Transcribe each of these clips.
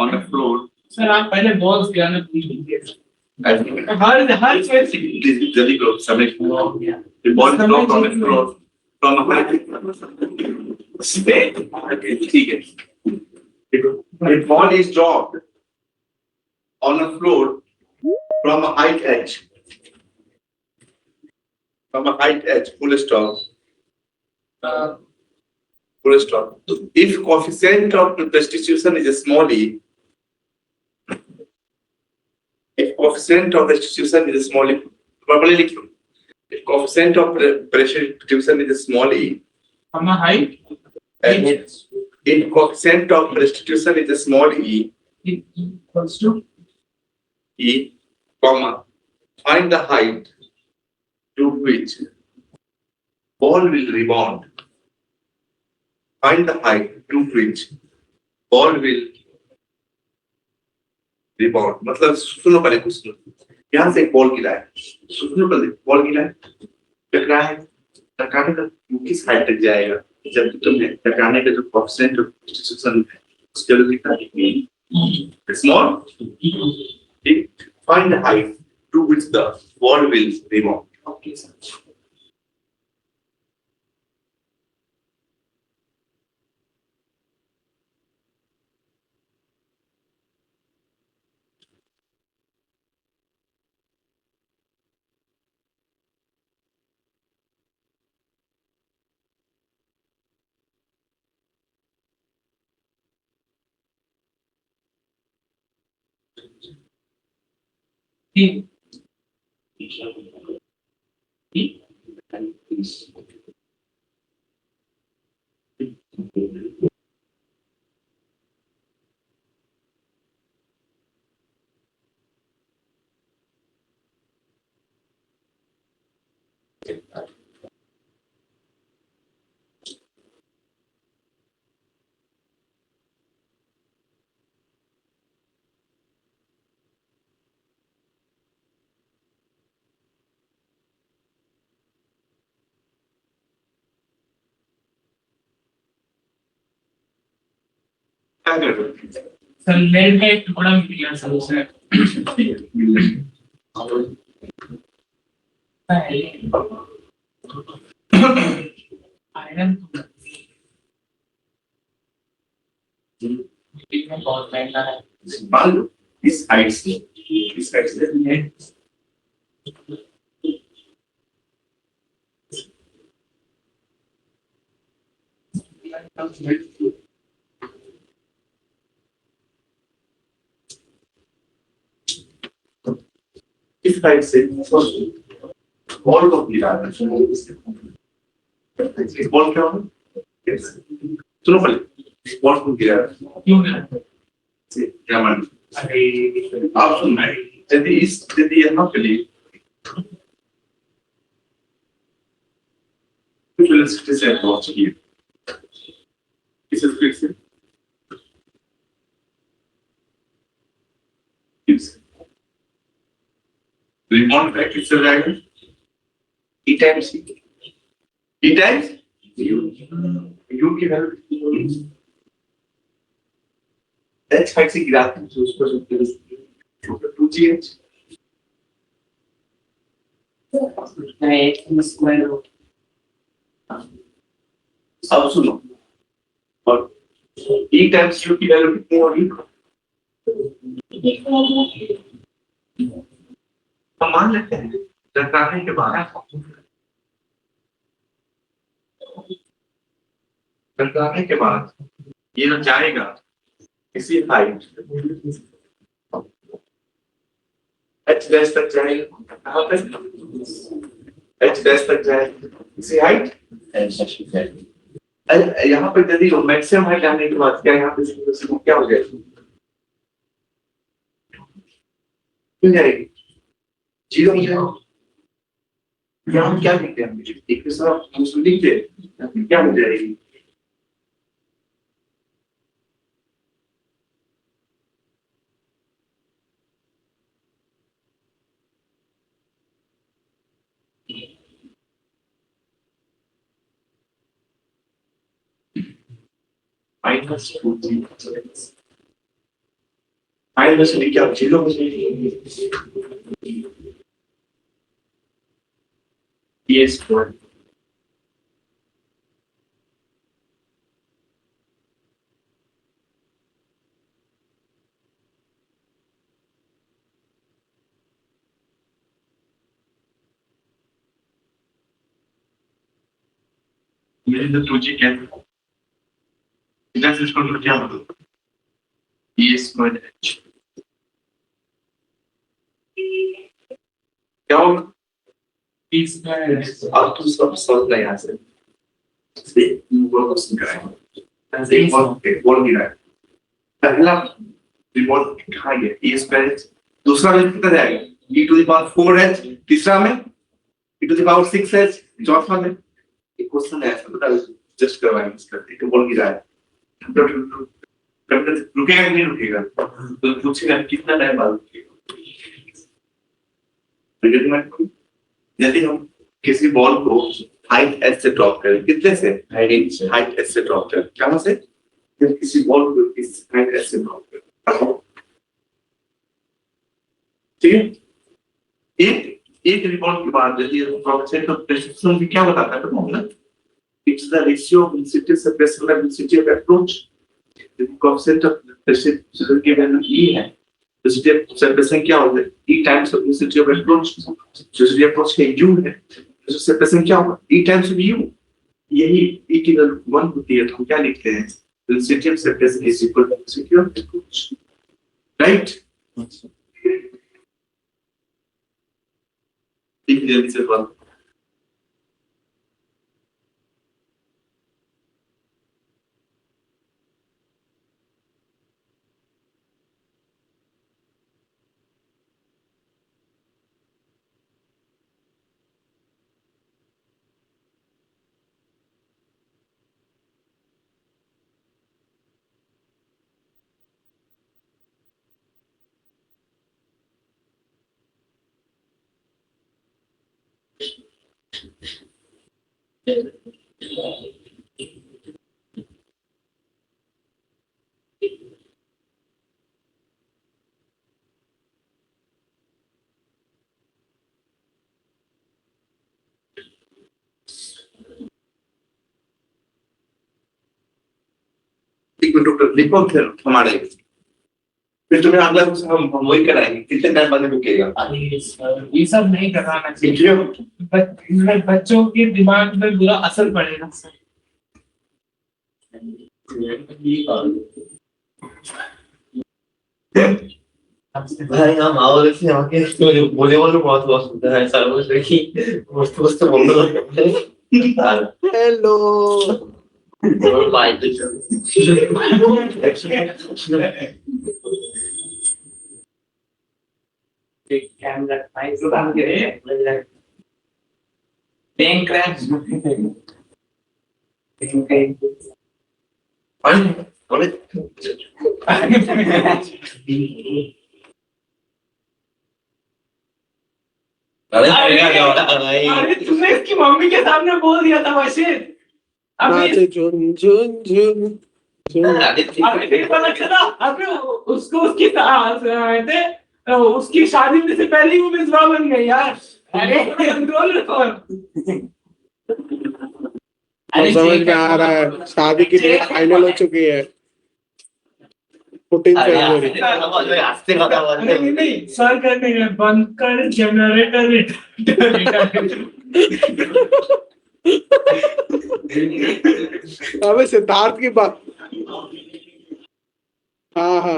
on a floor. Sir आप पहले balls गिराना पूछ लीजिए हर चीज जल्दी करो समय the ball is dropped on the floor from a height ठीक है the ball is dropped on a floor from a height edge full stop if coefficient of restitution is a small e if coefficient of restitution is a small e properly लिखो if coefficient of restitution is a small e from a height if coefficient of restitution is a small e equals to e comma find the height to which ball will rebound find the height to which ball will rebound मतलब सुनो पहले कुछ सुनो यहाँ से एक ball गिरा है सुनो पहले बॉल गिरा है टकरा है टकराने का किस हाइट तक जाएगा जब तुमने टकराने का जो कोएफिशिएंट ऑफ डिस्ट्रीब्यूशन है उसके लिए लिखा है small find the height to which the ball will rebound okay sir sir lead का एक टुकड़ा मिल गया सर उसे आयरन में बहुत महंगा है मान लो इस हाइट से इस साइड से बॉल को गिरा है इस बॉल क्या होगा सुनो पहले इस बॉल को गिरा क्यों गिरा क्या मान आप सुनना है यदि यहाँ पे लिए वेलोसिटी से अप्रोच किए इस स्पीड से रिबॉन्ड बैक किससे जाएगा e times u की वैल्यू h हाइट से गिराते हैं तो उसको छोटा 2gh स्क्वायर अब सुनो और e times u की वैल्यू कितनी होगी हम मान लेते हैं टकराने के बाद ये जो जाएगा इसी हाइट h डैश तक जाएगा कहाँ तक h डैश तक जाएगा इसी हाइट यहाँ पे यदि मैक्सिमम हाइट जाने के बाद क्या यहाँ पे क्या हो जाएगी क्यों जाएगी जीरो हो जाएगा यहाँ हम क्या लिखते हैं एक के साथ हम लिखते हैं क्या हो जाएगी minus 2g फाइव में से क्या 0 में से ये स्क्वायर ये जो 2g क्या है इधर से इसको क्या मतलब ये स्क्वायर h क्या होगा अब तू सब सोच रहा यहाँ से वो क्वेश्चन कराएंगे ऐसे एक बॉल गिरा है पहला रिमोट कहाँ गया e स्क्वायर दूसरा में कितना जाएगा e to the power 4h तीसरा में e to the power 6h चौथा में एक क्वेश्चन है ऐसा बता जस्ट करवाएंगे इसका एक बॉल गिरा है रुकेगा कि नहीं रुकेगा तो पूछेगा कितना टाइम बाद रुकेगा यदि हम किसी बॉल को हाइट एच से ड्रॉप करें कितने से हाइट एच से ड्रॉप करें कहां से जब किसी बॉल को इस हाइट एच से ड्रॉप करें ठीक है एक रिबॉल के बाद यदि प्रोसेस ऑफ प्रेसिपिटेशन भी क्या बताता है तो ना it's the ratio of density से pressure density of approach the coefficient of precipitation given E है density of separation क्या होगा E times of density of approach density of approach है U है तो separation क्या होगा E times of U यही E की वैल्यू 1 होती है तो हम क्या लिखते हैं density of separation is equal to density of approach right लिख दिया इसे 1 एक मिनट लिखो फिर हमारे फिर तुम्हें अगला हम वही कराएंगे कितने टाइम बाद रुकेगा ये सब नहीं कराना चाहिए बच्चों के दिमाग में बुरा असर पड़ेगा भाई हम आओ से आके तो बोले वाले बहुत बहुत सुनता है सर वो देखिए मस्त मस्त बोल रहा है हेलो और बाय कैमरा नाइस उतार के बैंक क्रैश बोले अरे तुमने इसकी मम्मी के सामने बोल दिया था वैसे अभी झुन झुन झुन अबे उसको उसकी शादी में से पहले ही वो मिसबा बन गई यार अरे कंट्रोल रखो समझ में आ रहा है शादी की डेट फाइनल हो चुकी है 14 फरवरी नहीं सर करने के बंद कर जनरेटर अबे सिद्धार्थ की बात हाँ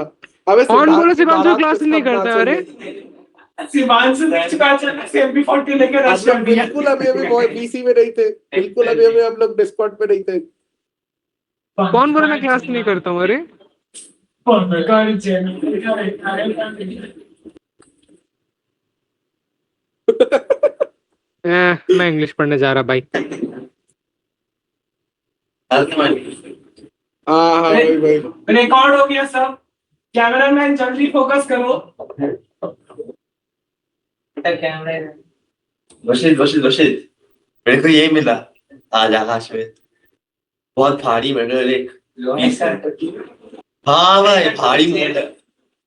अबे कौन बोला शिवांशु क्लास नहीं करता अरे शिवांशु बीच का चला सेमी 40 लेकर रश कर दिया बिल्कुल अभी पीसी में नहीं थे बिल्कुल अभी हम लोग डिस्कॉर्ड पे नहीं थे कौन बोला मैं क्लास नहीं करता हूँ अरे मैं इंग्लिश पढ़ने जा रहा भाई हाँ भाई रिकॉर्ड हो गया सब कैमरामैन जल्दी फोकस करो वशिद मेरे को यही मिला आज आकाश में बहुत भारी मेडल एक हाँ भाई भारी medal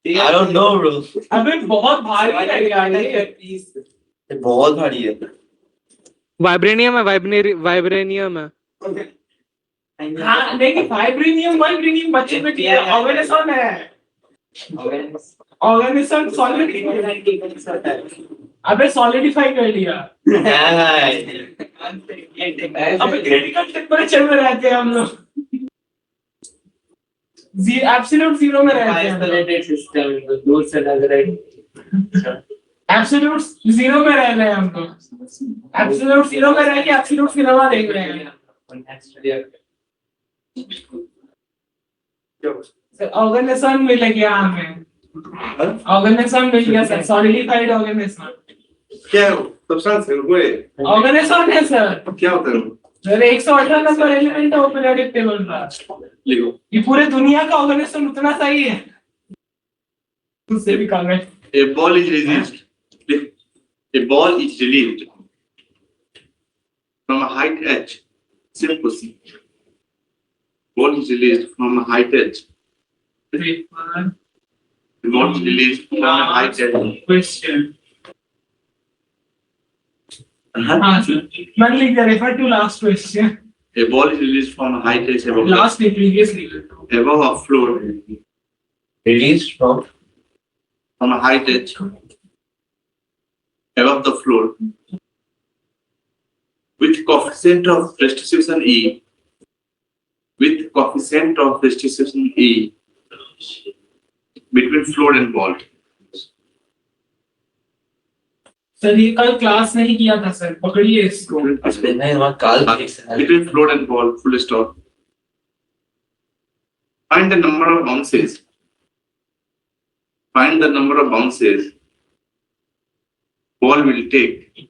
I don't know, bro. अबे बहुत भारी है यार ये। ये बहुत भारी है। वाइब्रेनियम है, वाइब्रेनियम है। हाँ नहीं, वाइब्रेनियम बच्चे में क्या ऑर्गेनिज्म है। ऑर्गेनिज्म सॉलिड, अबे सॉलिडिफाई कर लिया। अबे क्रिटिकल टेम्परेचर में रहते हैं हम लोग, एब्सोल्यूट जीरो में रहते हैं। आइसोलेटेड सिस्टम, दूर से लग रहा है। एब्सोल्यूट जीरो में रह रहे हैं हम लोग, एब्सोल्यूट जीरो में रह के एब्सोल्यूट सिनेमा देख रहे हैं। ऑर्गेनिज्म मिल गया हमें, ऑर्गेनिज्म मिल गया सर, सॉलिडिफाइड ऑर्गेनिज्म। क्या है वो? सब्सटेंस है वो है? ऑर्गेनिज्म है सर। क्या होता है वो? सर 118 नंबर एलिमेंट है पीरियोडिक टेबल का। लिखो। ये पूरे दुनिया का ऑर्गेनिज्म उतना सही है, उससे भी कम है। A ball is released. A ball is released from a height h. Simple. Ball is released from a height h. Ball is released from a height h. Question. हाँ सर, मैं लिख दिया, refer to last question. A ball is released from a height h above Last नहीं, previously. above a floor Released from a height h above the floor with coefficient of restitution E. With coefficient of restitution E between floor and ball. Sir ये कल class नहीं किया था sir, पकड़िए इसको। नहीं, वहाँ काल Between floor and ball, full stop. Find the number of bounces. Find the number of bounces ball will take.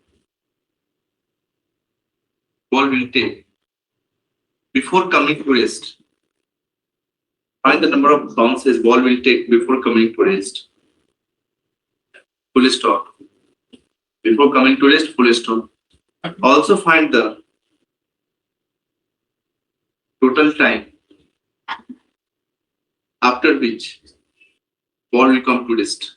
Ball will take before coming to rest. Find the number of bounces ball will take before coming to rest. Full stop. Before coming to rest, full stop. Also find the total time after which ball will come to rest.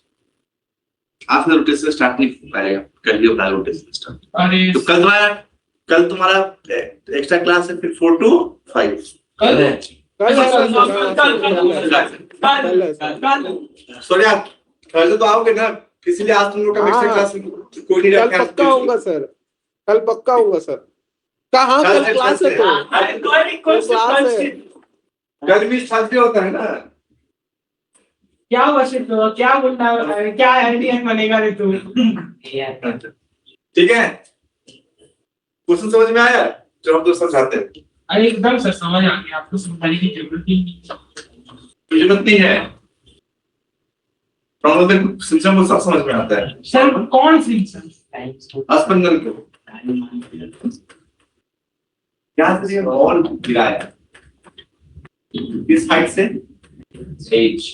After the rotation start नहीं हो पाएगा, कल ही अपना rotation start. अरे तो कल तुम्हारा extra class है फिर 4 to 5. सॉरी आप थर्सडे तो आओगे ना, इसलिए आज तुम लोग का एक्स्ट्रा क्लास कोई नहीं रखा है। कल पक्का होगा सर, कल पक्का होगा सर। कहाँ कल क्लास है? तो कल भी थर्सडे होता है ना। क्या वर्षित क्या बोलना है, क्या एलडीएन बनेगा रे तू? ठीक है, क्वेश्चन समझ में आया जो हम तो समझाते हैं? अरे एकदम सर समझ आ गया, आपको समझाने की जरूरत ही नहीं। जरूरत नहीं है, प्रॉब्लम सिस्टम को सब समझ में आता है। सर कौन सी अस्पंदन को यहाँ से बॉल गिराया इस हाइट से H.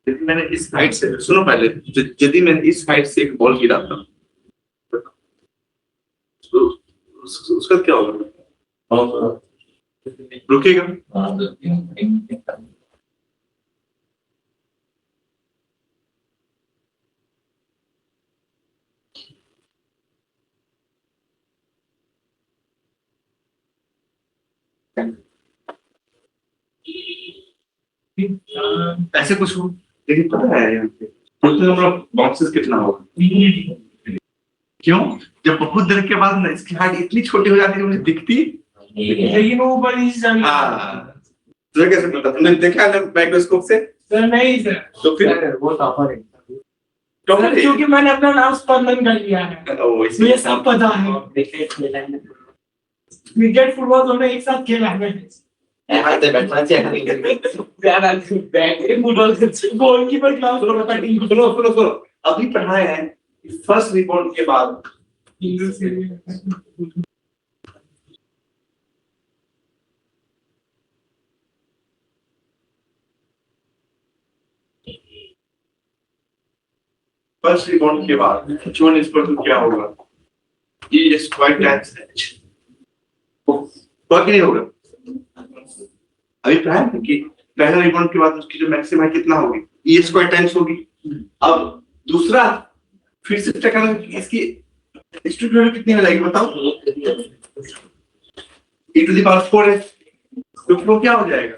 यदि मैंने इस हाइट से, सुनो पहले, यदि मैंने इस हाइट से एक बॉल गिराता तो उसका क्या होगा? रुकेगा। ऐसे कुछ हो, लेकिन पता है यहाँ पे टोटल नंबर ऑफ बॉक्सेस कितना होगा? क्यों? जब बहुत देर के बाद ना इसकी हाइट इतनी छोटी हो जाती है मुझे दिखती, लेकिन वो बड़ी जान। हाँ, तुझे कैसे पता? तुमने देखा है माइक्रोस्कोप से? सर नहीं सर, तो फिर वो टॉपर है। टॉपर क्योंकि मैंने अपना नाम स्पंदन कर लिया है, मुझे सब पता है। क्रिकेट फुटबॉल दोनों एक साथ खेला है मैंने। गोलकीपर क्लास सुनो अभी पढ़ाए हैं फर्स्ट रिपोर्ट के बाद। फर्स्ट रिपोर्ट के बाद H1 इस पर तो क्या होगा? E स्क्वायर टाइम्स H होगा कि नहीं होगा? अभिप्राय है कि पहला रिबॉन्ड के बाद उसकी जो मैक्सिमम है कितना होगी, ई स्क्वायर टाइम्स होगी। अब दूसरा फिर से चेक करना इसकी स्टूडेंट वैल्यू कितनी हो जाएगी बताओ, e टू द पावर 4 है, तो वो क्या हो जाएगा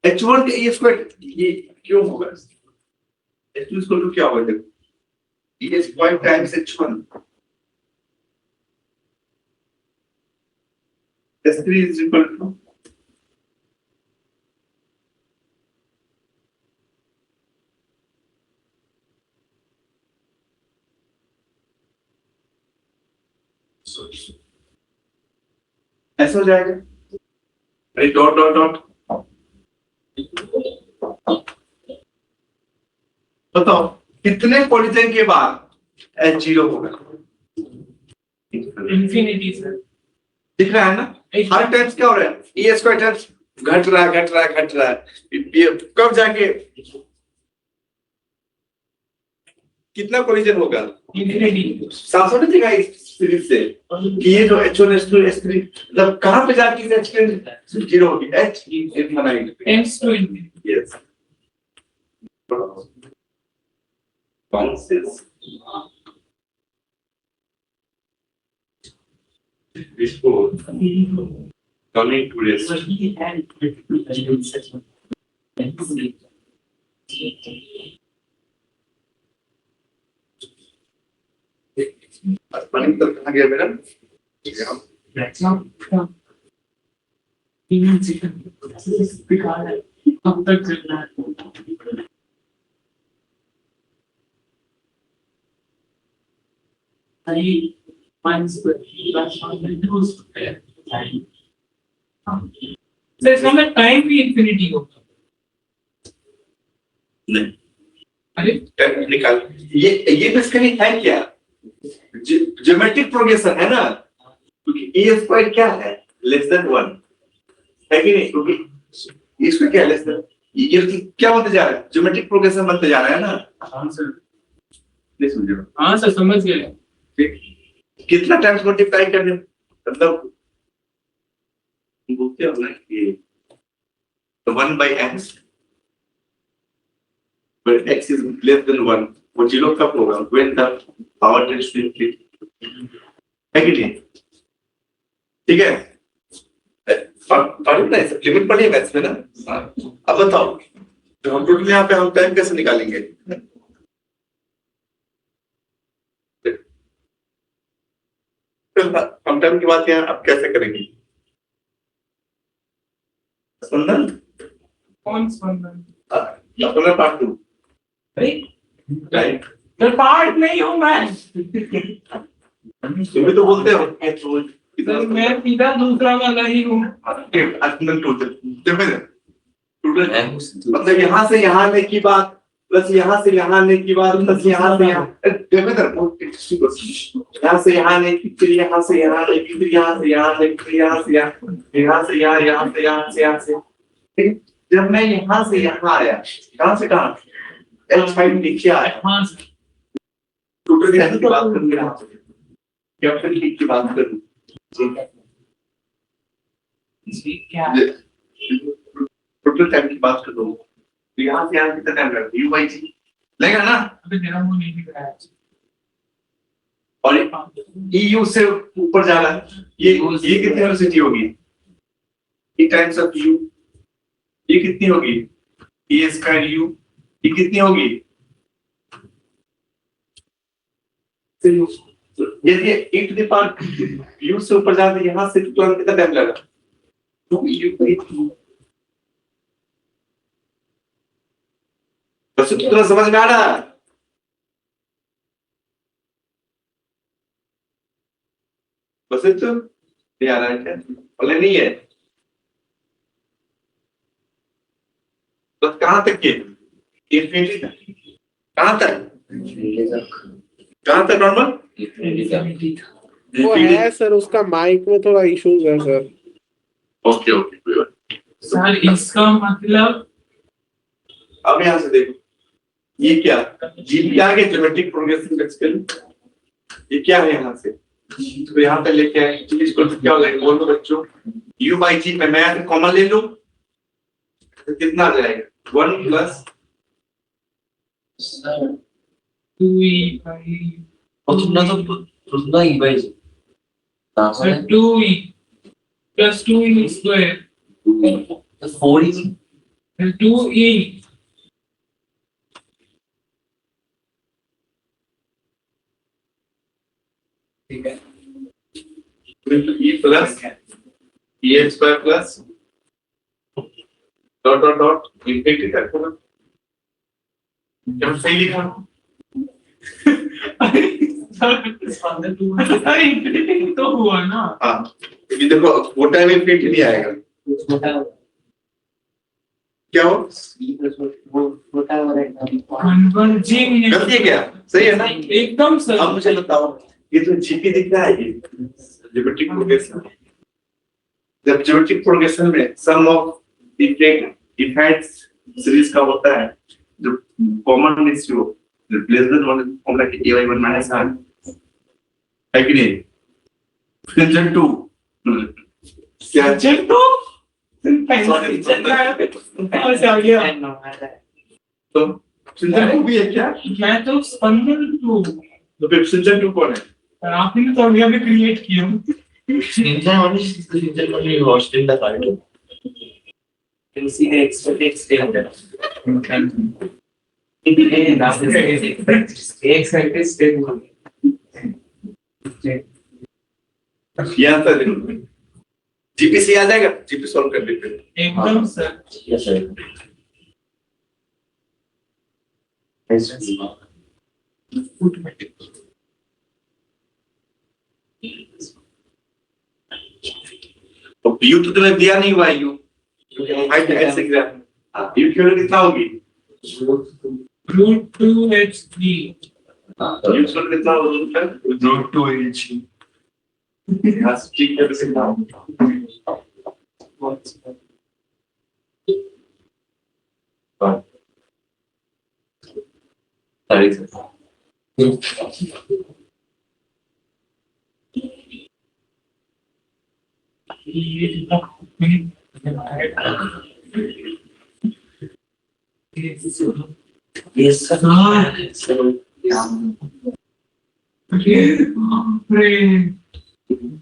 h1 का e स्क्वायर, ये क्यों होगा, h2 इक्वल टू क्या होगा, देखो e square times h1 s3 is equal to ऐसा हो जाएगा, अरे डॉट डॉट डॉट, बताओ कितने कोलिजन के बाद H0 होगा, इंफिनिटी सर। दिख रहा है ना, हर टाइम्स क्या हो रहा है, e स्क्वायर टाइम्स घट रहा है घट रहा है घट रहा है, ये कब जाके कितना कोलिजन होगा, इंफिनिटी। साफ समझ दिखा इस सीरीज से कि ये जो H1 H2 H3 मतलब कहां पे जाके H 0 होगी, H infinite tends to infinity. yes bounces before coming to rest. Running तक कहाँ गया मेरा, अब तक चल रहा है। So इसका मतलब टाइम भी इंफिनिटी होगा। नहीं अरे निकाल, ये बेसिकली है क्या, ज्योमेट्रिक प्रोग्रेशन है ना, क्योंकि ए स्क्वायर क्या है लेस देन 1 है कि नहीं, क्योंकि इसको क्या लेस देन, ये क्या बनते जा रहा है, ज्योमेट्रिक प्रोग्रेशन बनते जा रहा है ना। हाँ सर, नहीं समझे, हाँ सर समझ गए। ठीक, कितना टाइम्स मल्टीप्लाई करने, मतलब बोलते हो ना कि 1/x where x is less than 1 वो 0 कब होगा, when the power tends to infinity, है कि नहीं, ठीक है, पढ़े ना लिमिट पढ़ी है इसमें ना। अब बताओ तो हम टोटल यहाँ पे हम टाइम कैसे निकालेंगे, हम टाइम की बात यहाँ अब कैसे करेंगे, स्पंदन कौन स्पंदन? अपना पार्ट 2 राइट, तो पार्ट नहीं हूँ मैं। तुम भी तो बोलते हो सर मैं सीधा दूसरा वाला ही हूँ। मतलब यहाँ से यहाँ आने की बात प्लस यहाँ से यहाँ आने की बात प्लस यहाँ से यहाँ, यहाँ से यहाँ आने की, फिर यहाँ से यहाँ आने की, फिर यहाँ से यहाँ आने की, फिर यहाँ से यहाँ से यहाँ, यहाँ से यहाँ से, ठीक। जब मैं यहाँ से यहाँ आया, कहाँ से कहाँ H5 नीचे आया, हाँ सर। टोटल टाइम की बात करूँ, कैपिटल टी की बात करूँ, जी क्या? टोटल टाइम की बात करूँ, तो यहाँ से यहाँ कितना टाइम लगेगा, U by G लगेगा ना, अभी मेरा मुंह नहीं दिख रहा है। और EU से ऊपर जा रहा है, ये कितनी वेलोसिटी होगी, E टाइम्स ऑफ U, ये कितनी होगी, E स्क्वायर U, ये कितनी होगी, यदि e to the power U से ऊपर जाते यहाँ से तुरंत कितना टाइम लगेगा, 2U/2, बस तुरंत समझ में आ रहा है, बस तो नहीं आ रहा है क्या, बोले नहीं है, बस कहाँ तक के इंफिनिटी तक, कहाँ तक नॉर्मल, वो है सर, उसका माइक में थोड़ा इश्यूज है सर। ओके ओके कोई बात। सर इसका मतलब अब यहाँ से देखो ये क्या, जीपी आ गया ज्योमेट्रिक प्रोग्रेशन का स्केल, ये क्या है यहाँ से तो यहाँ पे लेके आए, इसको क्या हो जाएगा बोल दो बच्चों, U by G में मैं कॉमन ले लूं, तो कितना आ जाएगा 1 प्लस 2e by तुलना ही भाई sir 2e plus 2e square 4 and 2e ठीक है e plus e square plus dot dot dot infinity तक होगा क्या सही लिखा अरे इंफिनिटी तो हुआ ना हाँ ये देखो वो टाइम इंफिनिटी नहीं आएगा क्या हो कन्वर्जिंग गलती है क्या सही है ना एकदम सर अब मुझे बताओ ये तो जीपी दिख रहा है ये ज्योमेट्रिक प्रोग्रेशन जब ज्योमेट्रिक प्रोग्रेशन में सम ऑफ इफेक्ट्स सीरीज का होता है जो common ratio less than 1 formula के a/1 माइनस r है कि नहीं फ्यूजन 2 क्या जब तो पहले चल रहा है और से आ गया तो फ्यूजन 2 भी है क्या मैं तो स्पंदन 2 तो फिर फ्यूजन 2 कौन है आपने तो अभी क्रिएट किया Ninja only watched in the cartoon. You see the expected state there. expected state ये आंसर देखो जीपीसी आ जाएगा जीपी सॉल्व कर लेते हैं एकदम सर Yes, sir. तो यू तो तुम्हें दिया नहीं हुआ यू हाइट ऐसे ग्राफ हां यू क्यों कितना होगी root 2h3 यू सॉल्व कितना होगा रूट 2 h यहां से ठीक है से ना Sorry, sir. Yes, sir. So,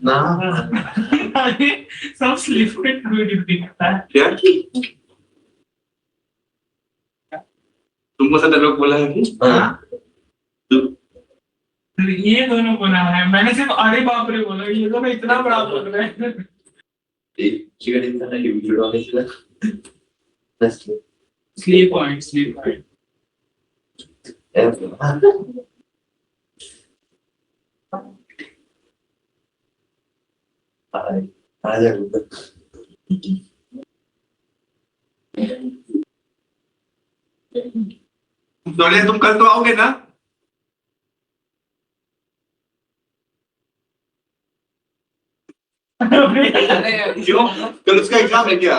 ना सब स्लिप में फ्लूइड दिखता है क्या तुमको सब लोग बोला है कि तो ये दोनों बोला है मैंने सिर्फ अरे बाप रे बोला ये दोनों इतना बड़ा बोल रहे हैं chicken is not a huge one. That's true. Sleep point आ जाएगा सोनिया तुम कल तो आओगे ना क्यों कल उसका एग्जाम है क्या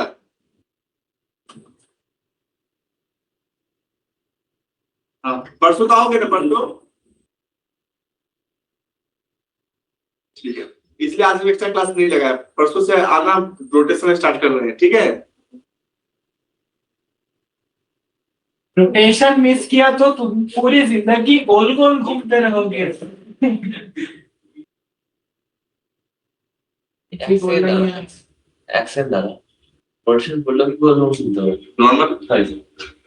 हाँ परसों तो आओगे ना परसों ठीक है इसलिए आज एक्स्ट्रा क्लास नहीं लगाया परसों से आना रोटेशन स्टार्ट कर रहे हैं ठीक है रोटेशन मिस किया तो तुम पूरी जिंदगी गोल गोल घूमते रहोगे एक्सेंट दादा पर्सन बोलो कि बोलो नॉर्मल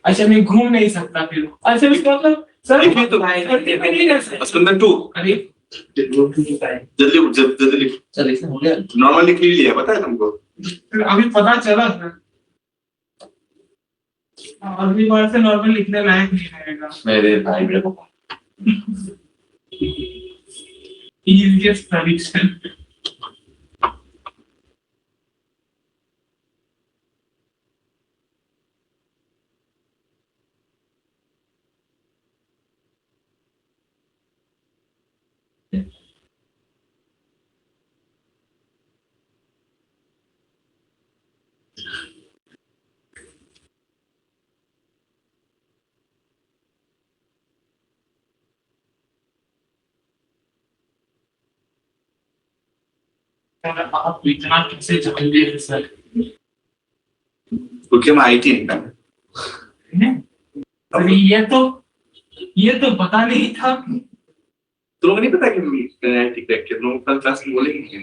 अच्छा मैं घूम नहीं सकता फिर अच्छा इसका मतलब सर देखिए तो नहीं कर सकता स्कंदन 2 अरे जल्दी चल इसमें हो गया नॉर्मल लिख लिया पता है तुमको फिर अभी पता चला सर अगली बार से नॉर्मल लिखने लायक नहीं रहेगा मेरे भाई मेरे को easiest prediction आप इतना कैसे जानते हैं सर क्योंकि हम IT का अरे ये तो पता नहीं था। तो लोगों को नहीं पता कि मैंने IT क्रैक किया, लोग कल क्लास में बोलेंगे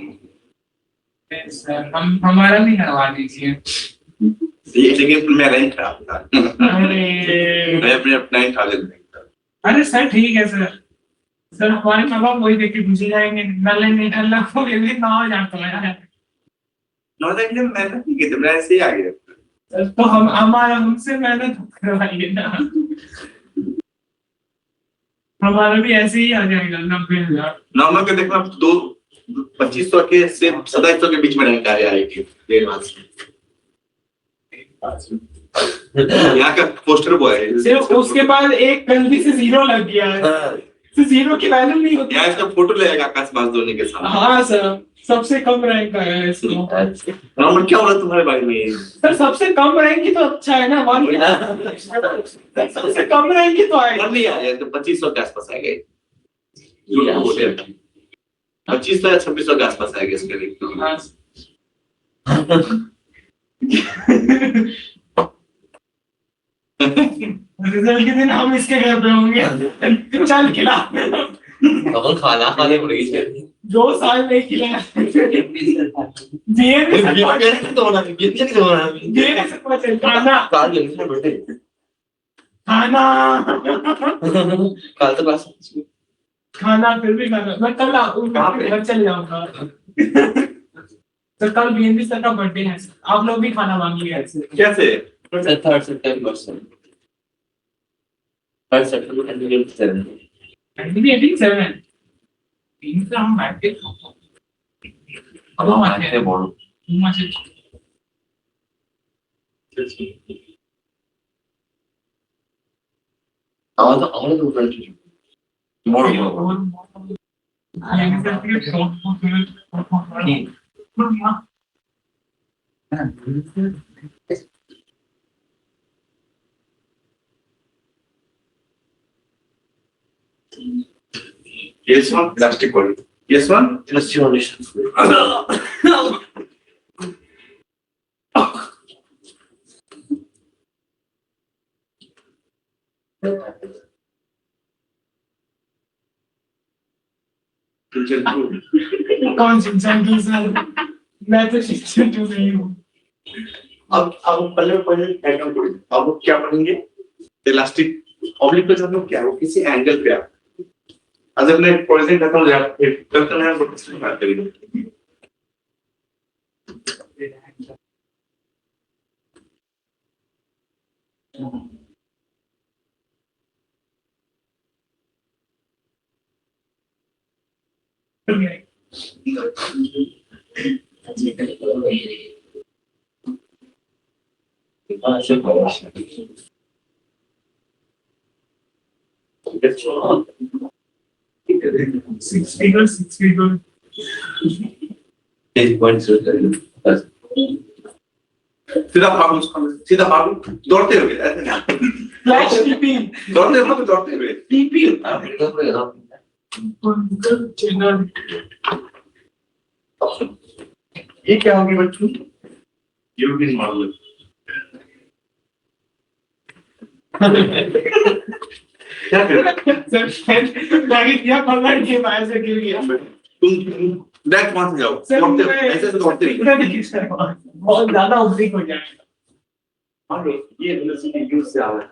सर हमारा भी करवा दीजिए। लेकिन मेरा ही खराब था। अरे मैं अपना ही खा लेता था। अरे सर ठीक है सर। सर हमारे माँ बाप वही देख के पूछे जाएंगे नल्ले निकलना हो गया भी 9,000 तो आया है। 9,000 के लिए मेहनत नहीं की थी, मैं ऐसे ही आ गया। सर तो हमारा हमसे मेहनत करवाइए ना। हमारा भी ऐसे ही आ जाएगा 90,000। नॉर्मल के देखना 2500 के से 2700 के बीच में रैंक आया IT 1.5 मास में। यहाँ का पोस्टर बॉय है। सिर्फ उसके बाद एक गलती से 0 लग गया है। तो 0 की वैल्यू नहीं होती। यहाँ इसका फोटो लगेगा आकाश धोनी के साथ। हाँ सर सबसे कम रैंक आया है इसको। नॉर्मल क्या हो रहा है तुम्हारे बारे में? सर सबसे कम रैंक ही तो अच्छा है ना। 1 सबसे कम रैंक ही तो आएगा। नहीं आया तो 2500 के आसपास आएगा। 2500 या 2600 के आसपास आएगा इसके लिए। रिजल्ट के दिन हम इसके घर पे होंगे। चल खिला। अपन खाना खाने पड़ेगी। 2 साल नहीं खिलाया। खाना कल तो क्लास खाना फिर भी खाना। मैं कल घर चले जाऊंगा। तो कल BNB सर का बर्थडे है। आप लोग भी खाना मांगिए ऐसे। कैसे? 3rd September से 3rd September 1987 तीन से हम बैठ के अब हम आते हैं बोलो आवाज तो ऊपर की मोड़ Yes one plastic body. Yes one Illusionation. कौन शिक्षण की सर? मैं तो शिक्षण क्यों नहीं हूँ। अब पहले अब क्या पढ़ेंगे? इलास्टिक ऑब्लिक पे जानो क्या वो किसी एंगल पे आप अगर मैं पॉइजन करता हूँ यार करता है तो कुछ नहीं बात करेंगे। Six figure. 8.0 सीधा भागो दौड़ते हुए ऐसे Flash TP. दौड़ते हुए TP. ये क्या होगी बच्चों? यूरोपियन मॉडल क्या कर से गिर गया। तुम डायरेक्ट वहां से जाओ दौड़ते ऐसे दौड़ते रहिए। बहुत ज्यादा उब्रिक हो जाएगा। हाँ ये वेलोसिटी यूज से आ रहा है।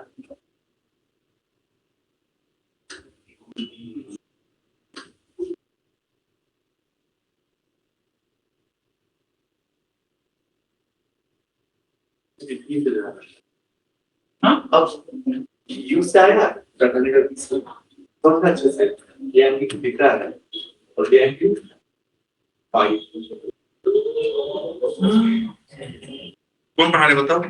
हाँ अब यूज से आएगा करने का समझना अच्छे से ये एंगल दिख रहा है और ये एंगल फाइव कौन पढ़ा रहे बताओ?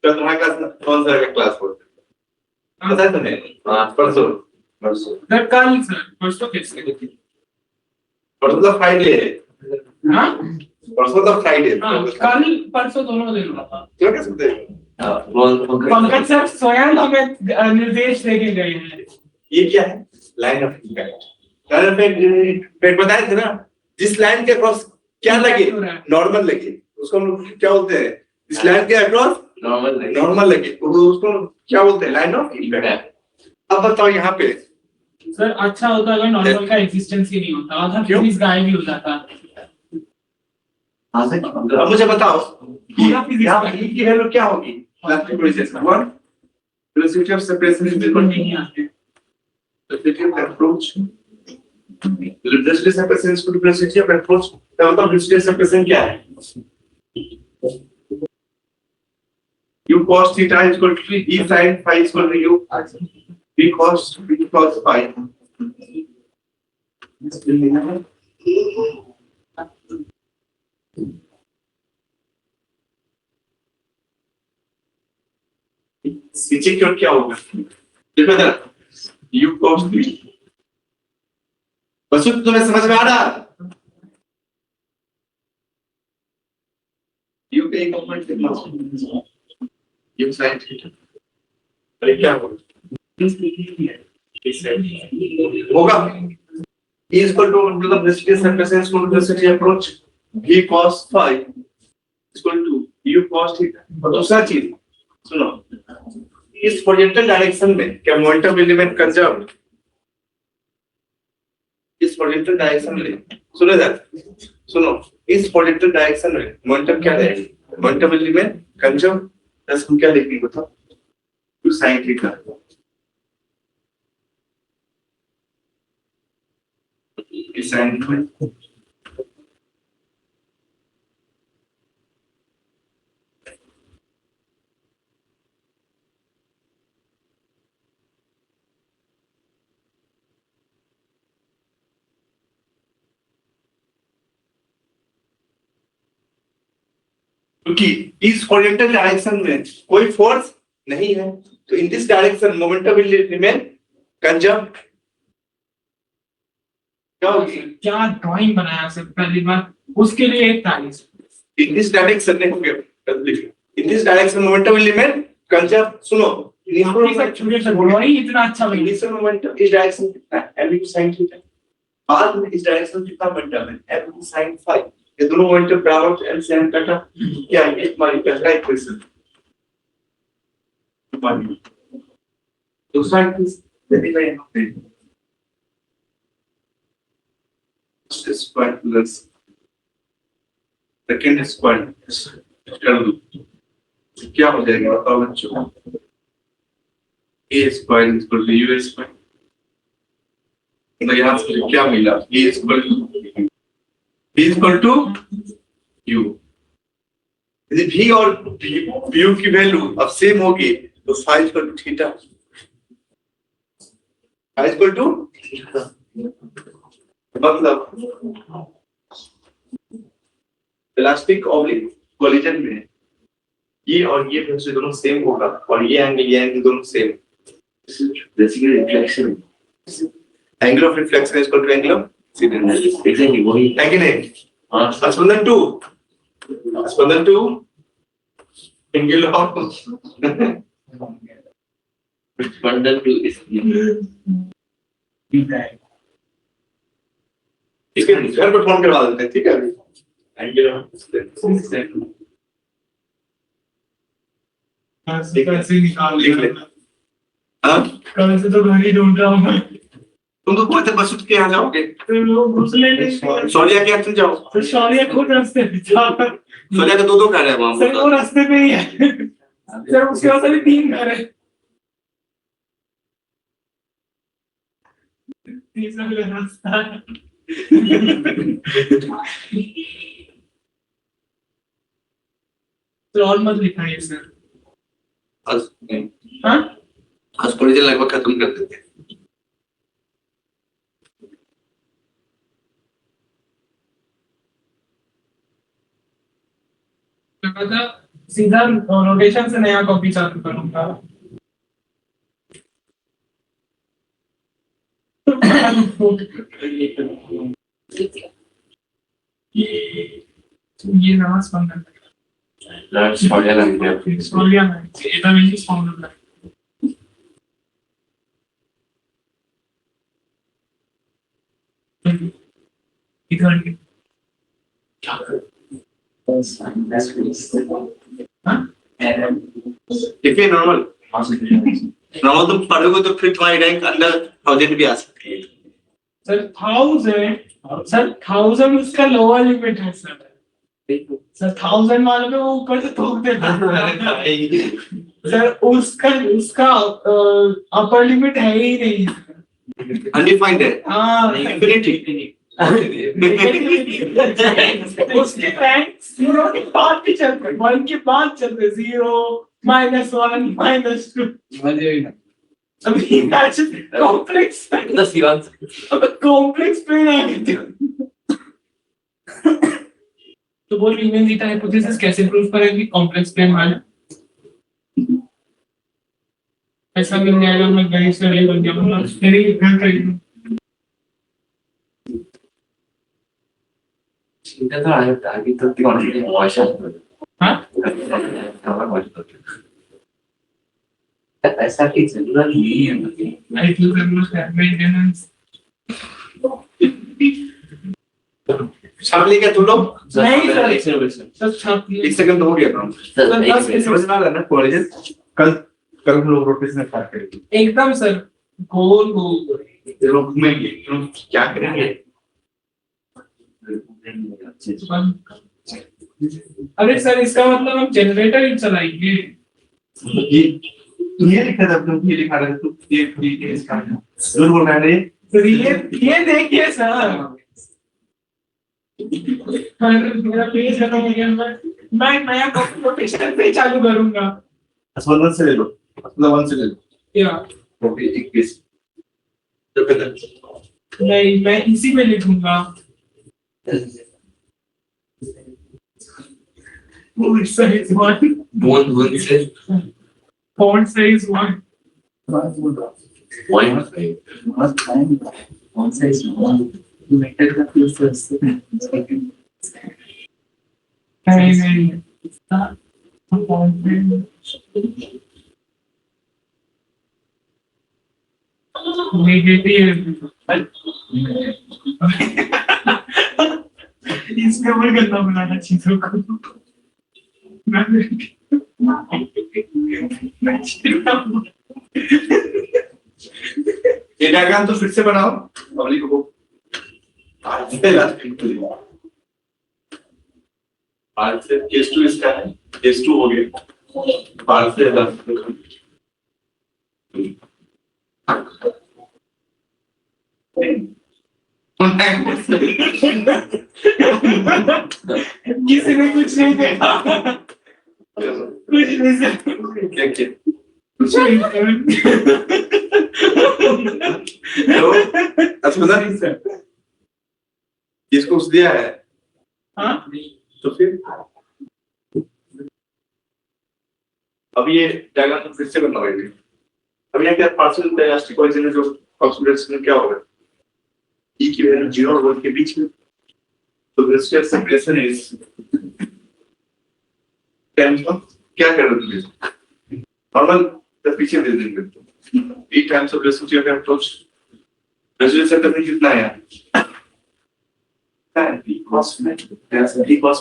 तो तुम्हारे क्लास कौन सा क्लास पढ़ते हैं? पता है तुम्हें? परसों परसों कैसे? परसों तो फ्राइडे है। हाँ परसों तो फ्राइडे है। कल परसों दोनों दिन हुआ था। क्यों कह सकते हैं? पंकज सर स्वयं हमें निर्देश देके गए हैं। ये क्या है? Line of effect. Line of effect बताए थे ना, जिस लाइन के क्रॉस क्या लगे? हो रहा है। नॉर्मल लगे, उसको हम लोग क्या बोलते हैं? इस लाइन के अक्रॉस नॉर्मल लगे तो उसको क्या बोलते हैं? Line of impact. अब बताओ यहाँ पे सर अच्छा होता अगर नॉर्मल का एग्जिस्टेंस ही नहीं होता, आधा क्यों? फिजिक्स गायब ही हो जाता। अब मुझे बताओ पूरा physics यहाँ पे E की वैल्यू क्या होगी? Elastic resistance 1 velocity of separation is equal to नहीं आते। Velocity of approach, velocity of separation is equal to velocity of approach. तो बताओ वेलोसिटी ऑफ सेपरेशन क्या है? u cos theta is equal to E sin phi is equal to u v cos phi। नीचे की ओर क्या होगा? देखो जरा u cos theta, बस तुम्हें समझ में आ रहा? u का एक कंपोनेंट कितना u sin theta, अरे क्या होगा? होगा E is equal to मतलब velocity separation equal to velocity approach v cos phi equal to u cos theta। और दूसरा चीज सुनो, इस हॉरिजॉन्टल डायरेक्शन में क्या मोमेंटम एलिमेंट कंजर्व? इस हॉरिजॉन्टल डायरेक्शन में सुनो जरा, सुनो इस हॉरिजॉन्टल डायरेक्शन में मोमेंटम क्या रहेगा? Momentum element conserve. बस हम क्या लिखेंगे बताओ? u sin theta sin phi। क्योंकि इस हॉरिजॉन्टल डायरेक्शन में कोई फोर्स नहीं है, तो in this direction momentum will remain conserve. क्या होगी? क्या ड्राइंग बनाया सर पहली बार, उसके लिए एक तारीफ। इन दिस डायरेक्शन नहीं हो गया, in this direction momentum will remain conserve. सुनो ड्राइंग इतना अच्छा बना। इनिशियल मोमेंटम इस डायरेक्शन कितना है? m sin theta. बाद में इस डायरेक्शन कितना मोमेंटम है? m sin phi। ये दोनों मोमेंटम बराबर एलसीएम काटा, क्या ये हमारी पहला इक्वेशन। दूसरा इक्वेशन यदि मैं यहाँ पे स्क्वायर प्लस सेकंड स्क्वायर कर दूं क्या हो जाएगा बताओ बच्चों? a square equal to u square. तो यहाँ से क्या मिला? a equal to u। यदि v और u की वैल्यू अब सेम होगी तो phi equal to theta, phi equal to मतलब इलास्टिक ऑब्लिक कोलिजन में ये और ये वैल्यू दोनों सेम होगा और ये एंगल दोनों same. Basically reflection, angle of reflection is equal to angle of incidence. Exactly वही है कि नहीं? हां, स्पंदन 2 एंगल ऑफ स्पंदन 2 इज इसके घर पर फोन करवा देते हैं, ठीक है? एंगल ऑफ इंसिडेंस कैसे निकाल लिख ले। हाँ, कल से तो घर ही ढूंढ रहा हूँ। तुम तो बोलते बस उठ के आ जाओगे। तो लोग घुसले नहीं। सोनिया के यहाँ तुम जाओ। तो शौर्य खुद रास्ते पे था। सोनिया के दो घर है वहाँ। सर वो रास्ते पे ही है। सर उसके पास अभी 3 घर है। तीसरा भी रास्ता है। तो और मत लिखाइए सर। आज नहीं। हाँ? आज कोलिजन लगभग खत्म कर देते हैं। मतलब सीधा रोटेशन से नया कॉपी चालू करूंगा। ये नया स्पंदन सोनिया लग गया। सोनिया ना ये तो मेरी स्पंदन है। इधर देखिए नॉर्मल नॉर्मल तुम पढ़ोगे तो फिर तुम्हारी रैंक अंदर 1000 भी आ सकती है। सर 1000 सर 1000 उसका लोअर लिमिट है सर। सर 1000 वाले में वो ऊपर से थोक देता है सर। उसका उसका अपर लिमिट है ही नहीं। अनडिफाइंड है। हाँ इंफिनिटी। उसके रैंक 0 के बाद भी चलते हैं, 1 के बाद चलते 0 -1 -2। अभी imagine complex complex plane आ गई थी। तो वो रीमेन जीटा हाइपोथेसिस कैसे प्रूव करेगी कॉम्प्लेक्स प्लेन वाले? ऐसा मिल जाएगा मैं गई से ले बन जाऊंगा मेरी घर का ही। चिंता तो आगे तो ती ऑनलाइन पয়সা हाँ আমার পয়সা ऐसा की जरूरत नहीं है मुझे। आई टू मेंटेनेंस। छाप लिया क्या तुम लोग? नहीं सर। एक सेकंड सब छाप लिए। एक सेकंड तो हो गया काम। सर समझ में आ रहा है ना कॉलेज कल कल हम लोग रोटेशन स्टार्ट करेंगे। एकदम सर गोल गोल। लोग घूमेंगे तुम क्या करेंगे? अरे सर इसका मतलब हम जनरेटर ही चलाएंगे। ये लिखा था तुम ये लिखा था तुम ये इसका जरूर बोलना है सर ये देखिए सर। मेरा पेज खत्म हो गया। मैं नया रोटेशन पे चालू करूंगा। असमान से ले लो असमान से ले लो या ओके 21 तो फिर नहीं मैं इसी में लिखूंगा। Font size 1. one से Font size 1. one One size one. You make it the first. नहीं font इसमें और गंदा बनाना चीजों को। ये डायग्राम तो फिर से बनाओ पब्लिक को आज से लास्ट आज से केस 2 इसका है केस 2 हो गया आज से लास्ट किसी ने कुछ नहीं देखा कुछ नहीं सर क्या क्या कुछ नहीं तो अस्पताल सर इसको उस दिया है हाँ तो फिर अब ये डायग्राम तो फिर से करना होगा। अब यहाँ क्या पार्शियल इलास्टिक कोएफिशिएंट है जो कॉन्सेंट्रेशन क्या होगा E की वैल्यू 0 और 1 के बीच में तो resistance separation is times of क्या कर रहे हो नॉर्मल द पीछे दे देंगे E times of resistance of approach resistance करने कितना है D cos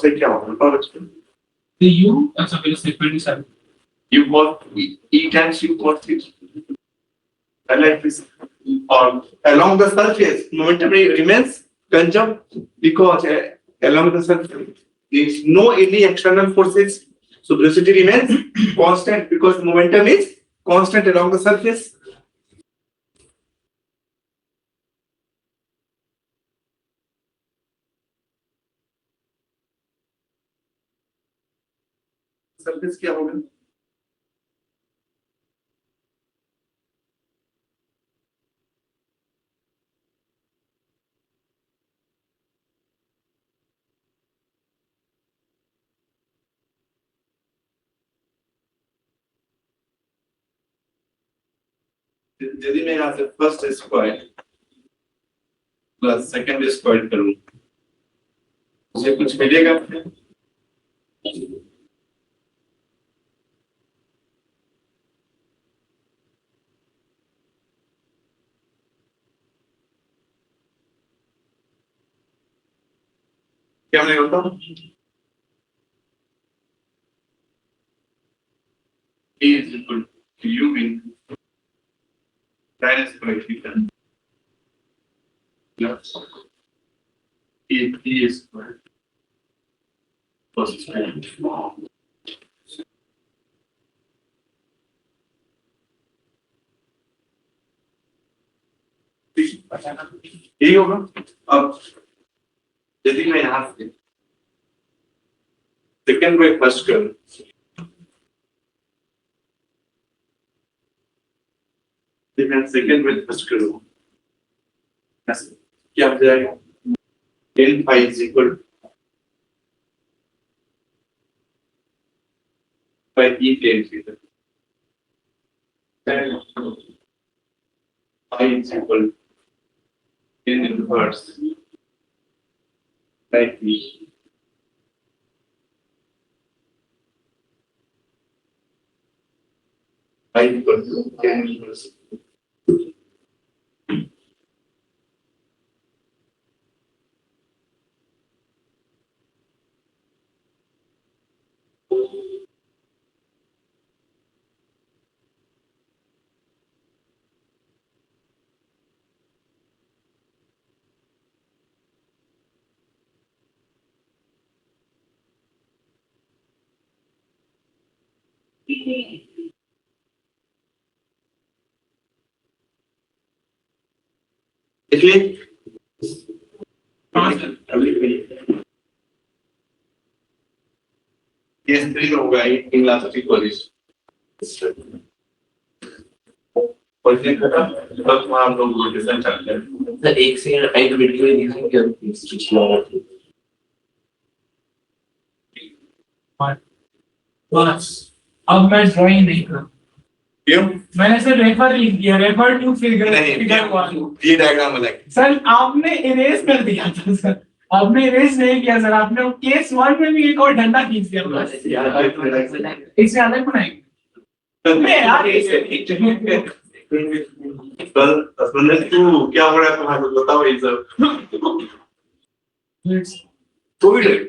में क्या होगा और तो U अच्छा फिर separate sir you got E times you got it like this or along the surface momentum remains conserved because along the surface there is no any external forces so velocity remains constant because momentum is constant along the surface. surface क्या होगा यदि मैं यहाँ से first square plus second square करूं मुझे कुछ मिलेगा क्या मैंने बताओ A is equal to U into sin square theta plus A square cos square. यही होगा। अब यदि मैं यहाँ से सेकेंड बाय फर्स्ट करूं, यदि मैं सेकेंड बाय फर्स्ट करूं, क्या हो जाएगा? n phi is equal by e tan theta. Phi is equal n inverse by e. Phi equal to tan inverse. इसलिए ये स्त्री होगा इन लास्ट कॉलेज और ये खत्म तब हम लोग रोटेशन चलते हैं। सर एक सेकंड आई वीडियो में दिखाएंगे क्या स्विच लगा थे बस अब मैं ड्राइंग नहीं कर, क्यों मैंने सर रेफर लिख दिया, रेफर टू फिगर नहीं फिगर वन। ये डायग्राम अलग सर आपने इरेज कर दिया था सर, आपने इरेज नहीं किया सर, आपने केस वन में भी एक और डंडा खींच दिया बस। इससे अलग बनाएंगे मैं यार कल असमंजस तू क्या हो रहा है तुम्हारे को बताओ ये सब तो भी डर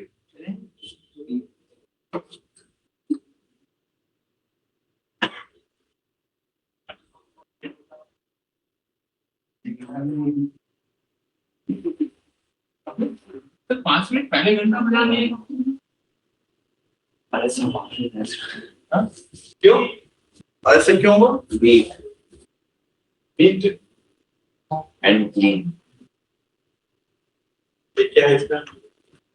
तो 5 मिनट पहले घंटा बजा लिए अरे सर क्यों ऐसे क्यों हुआ वेट मीट एंड क्लीन ये क्या है इसका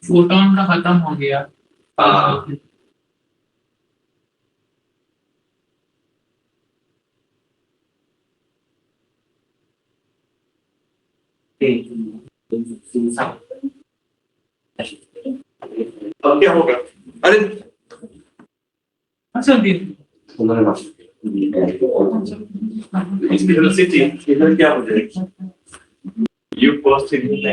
फोटोन का खत्म हो गया। अब क्या होगा अरे अच्छा दी वेलोसिटी इधर क्या हो जाएगा यू cos थीटा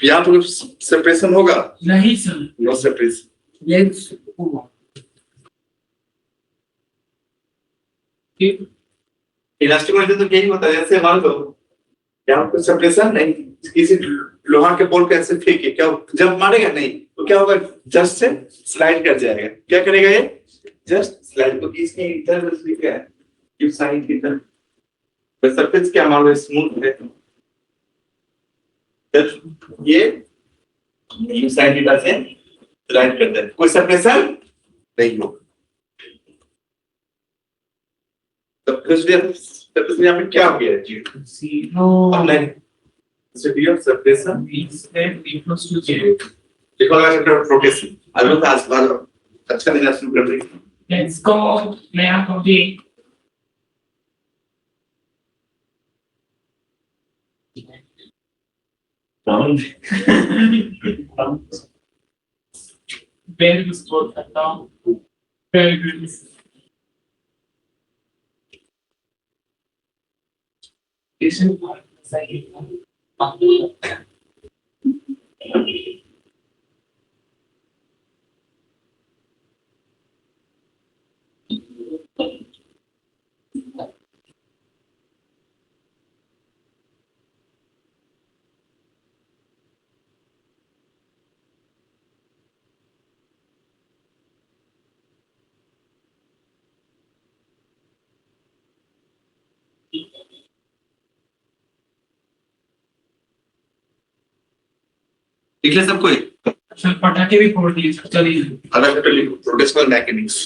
यहाँ तो सेपरेशन होगा नहीं सर, नो सेपरेशन ये इलास्टिक में तो यही होता है जैसे मान लो यहाँ पर सेपरेशन नहीं किसी लोहा के बॉल को ऐसे फेंके क्या जब मारेगा नहीं तो क्या होगा जस्ट से स्लाइड कर जाएगा क्या करेगा ये जस्ट स्लाइड को इसकी इधर लिखा है यू साइन इधर तो सरफेस क्या मान लो स्मूथ है जब ये यू साइन थीटा से स्लाइड करता है कोई सेपरेशन नहीं होगा तो फिर यहाँ पे क्या हो गया जी जीरो अब नहीं severe separation is that equals to 0. देखो अगर रोटेशन अभी तो आज बार अच्छा देना शुरू कर देंगे Let's go, नया कॉपी। Very good score करता हूँ, very good. इसे सही लिख ले सब कोई। सर पटाखे भी फोड़ दिए सर, चलिए। अलग चैप्टर लिखो, रोटेशनल मैकेनिक्स,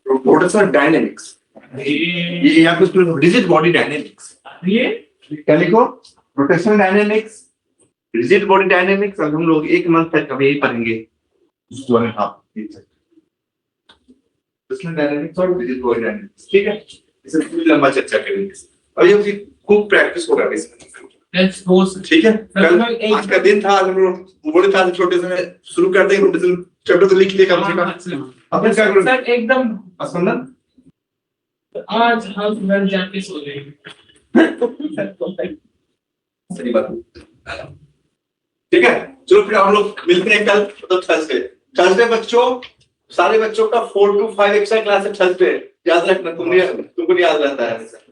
रोटेशनल डायनेमिक्स, ये यहाँ पे रिजिड बॉडी डायनेमिक्स, ये क्या लिखो, rotational dynamics, rigid body dynamics. अब हम लोग एक मंथ तक अभी यही पढ़ेंगे, 2.5 रोटेशनल डायनेमिक्स और रिजिड बॉडी डायनेमिक्स, ठीक है। इसे पूरी लंबा चर्चा करेंगे और ये खूब प्रैक्टिस होगा इसमें, लेट्स गो सर। ठीक है। कल आज का दिन था, आज हम लोग बड़े था छोटे से शुरू करते हैं, रोटेशनल चैप्टर तो लिख लिया कम से कम। अपन क्या करोगे सर एकदम स्पंदन, आज हम घर जाके सो जाएंगे। सही बात, ठीक है। चलो फिर हम लोग मिलते हैं कल, मतलब थर्सडे बच्चों, सारे बच्चों का 4 to 5 एक्स्ट्रा क्लास है थर्सडे, याद रखना, तुमको नहीं याद रहता है।